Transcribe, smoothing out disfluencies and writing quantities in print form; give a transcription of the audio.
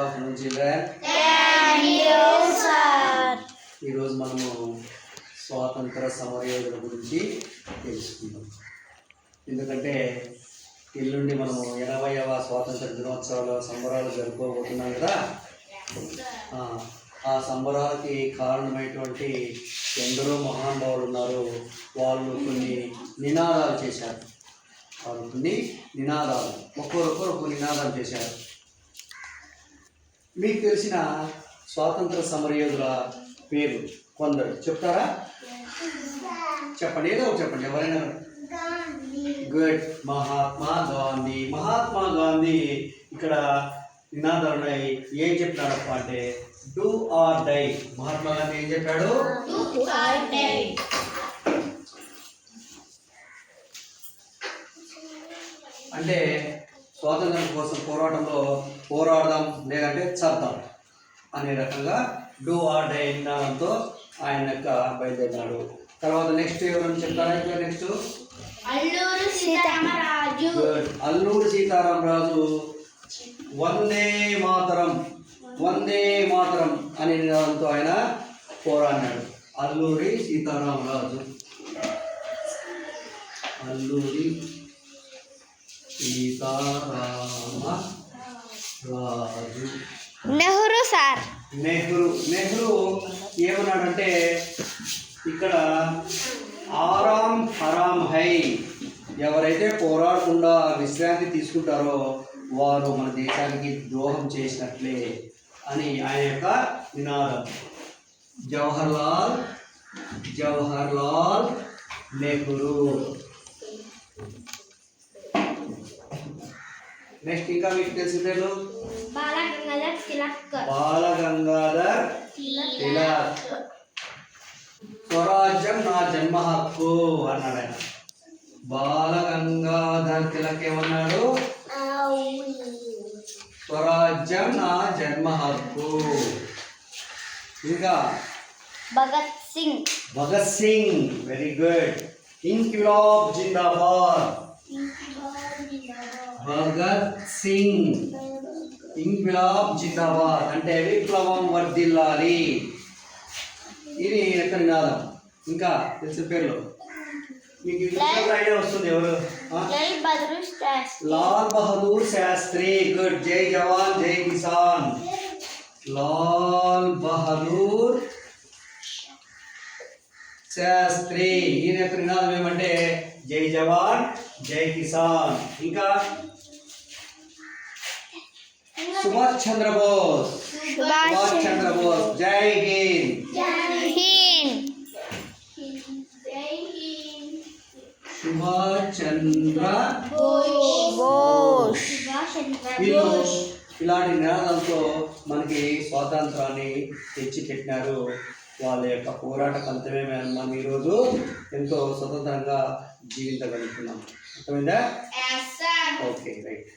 afternoon, children. Thank you, sir. ఈరోజు మనము స్వాతంత్ర సమరయోధుల గురించి తెలుసుకుందాం. ఎందుకంటే ఎల్లుండి మనము 80వ స్వాతంత్ర దినోత్సవాల సంబరాలు జరుపుకోబోతున్నాం కదా. ఆ సంబరాలకి కారణమైనటువంటి ఎందరో మహానుభావులు ఉన్నారు. వాళ్ళు కొన్ని నినాదాలు చేశారు. ఒక్కొక్కరు ఒక నినాదాలు చేశారు. మీకు తెలిసిన స్వాతంత్ర సమరయోధుల పేరు కొందరు చెప్తారా? చెప్పండి, ఏదో చెప్పండి, ఎవరైనా. గుడ్. మహాత్మా గాంధీ. మహాత్మా గాంధీ ఇక్కడ నినాదాలు ఉన్నాయి. ఏం చెప్పినాడప్ప అంటే do or die. Mahatma Gandhi ఏం చెప్పాడు? అంటే స్వాతంత్రం కోసం పోరాడదాం లేదంటే చద్దాం అనే రకంగా డూ ఆర్ డై నినాదంతో ఆయన యొక్క బయలుదేరినాడు. తర్వాత నెక్స్ట్ ఎవరైనా చెప్తారా? ఇంకా నెక్స్ట్ అల్లూరి సీతారామరాజు వందే మాతరం అనే నినాదంతో ఆయన పోరాడినాడు. అల్లూరి సీతారామరాజు. నెహ్రూ సార్. నెహ్రూ ఏమన్నాడంటే ఇక్కడ ఆరాం హరాం హై, ఎవరైతే పోరాడకుండా విశ్రాంతి తీసుకుంటారో వారు మన దేశానికి ద్రోహం చేసినట్లే అని ఆయన యొక్క నినాదం. జవహర్లాల్ నెహ్రూ. నెక్స్ట్ ఇంకా మీకు తెలిసిన పేర్లు బాలగంగాధర్ తిలక్. స్వరాజ్యం నా జన్మ హక్కు అన్నాడు ఆయన. బాలగంగాధర్ తిలక్ ఏమన్నాడు? స్వరాజ్యం నా జన్మ హక్కు. ఇంకా భగత్ సింగ్. Very good. ఇంక్విలాబ్ జిందాబాద్. భగత్ సింగ్. ఇంక్విలాబ్ జిందాబాద్ అంటే విప్లవం వర్ధిల్లాలి. ఇది యొక్క నినాదం. ఇంకా తెలిసిన పేర్లు మీకు ఐడియా వస్తుంది. ఎవరు? లాల్ బహదూర్ శాస్త్రి. గుడ్. జై జవాన్ జై కిసాన్. లాల్ బహదూర్ శాస్త్రి. ఈయన యొక్క నినాదం ఏమంటే జై జవాన్ జై కిసాన్. ఇంకా సుభాష్ చంద్రబోస్. జై హింద్. సుభాష్ చంద్ర బోస్. ఇలాంటి నినాదాలతో మనకి స్వాతంత్రాన్ని తెచ్చిపెట్టినారు. వాళ్ళ యొక్క పోరాట ఫలితమే మనం ఈరోజు ఎంతో స్వతంత్రంగా జీవించగలుగుతున్నాం. అర్థమైందా? Okay, right.